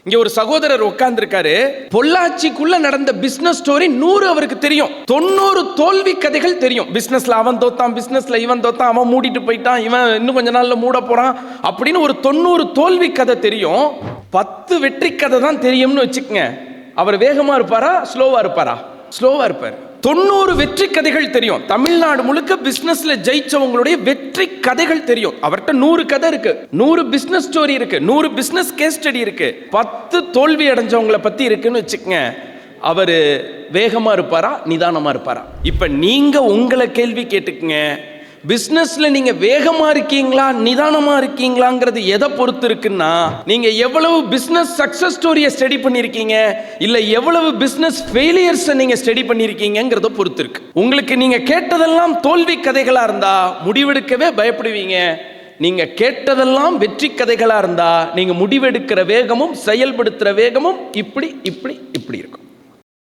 இங்க ஒரு சகோதரர் உட்கார்ந்துருக்காரு. பொள்ளாச்சிக்குள்ள நடந்த பிசினஸ் ஸ்டோரி 100 அவருக்கு தெரியும். 90 தோல்வி கதைகள் தெரியும். பிசினஸ்ல அவன் தோத்தான், பிசினஸ்ல இவன் தோத்தான், அவன் மூடிட்டு போயிட்டான், இவன் இன்னும் கொஞ்ச நாள்ல மூட போறான் அப்படின்னு ஒரு 90 தோல்வி கதை தெரியும். 10 வெற்றி கதை தான் தெரியும்னு வச்சுக்கங்க. அவர் வேகமா இருப்பாரா ஸ்லோவா இருப்பாரா? ஸ்லோவா இருப்பார். 90 வெற்றி கதைகள் தெரியும். தமிழ்நாடு முழுக்க பிசினஸ்ல ஜெயிச்சவங்களுடைய வெற்றி கதைகள் தெரியும். அவர்கிட்ட 100 கதை இருக்கு, 100 பிசினஸ் ஸ்டோரி இருக்கு, 100 பிசினஸ் கேஸ் ஸ்டடி இருக்கு, 10 தோல்வி அடைஞ்சவங்களை பத்தி இருக்குன்னு வச்சுக்கங்க. அவரு வேகமா இருப்பாரா நிதானமா இருப்பாரா? இப்ப நீங்க உங்களை கேள்வி கேட்டுக்குங்க. பிசினஸ்ல நீங்க வேகமா இருக்கீங்களா நிதானமா இருக்கீங்களாங்கிறது எதை பொறுத்து இருக்குன்னா, நீங்க எவ்வளவு பிசினஸ் சக்சஸ் ஸ்டோரியை ஸ்டடி பண்ணிருக்கீங்க, இல்ல எவ்வளவு பிசினஸ் ஃபெயிலியர்ஸ் நீங்க ஸ்டடி பண்ணிருக்கீங்கிறத பொறுத்து இருக்கு. உங்களுக்கு நீங்க கேட்டதெல்லாம் தோல்வி கதைகளா இருந்தா முடிவெடுக்கவே பயப்படுவீங்க. நீங்க கேட்டதெல்லாம் வெற்றி கதைகளா இருந்தா நீங்க முடிவெடுக்கிற வேகமும் செயல்படுத்துற வேகமும் இப்படி இப்படி இப்படி இருக்கும்.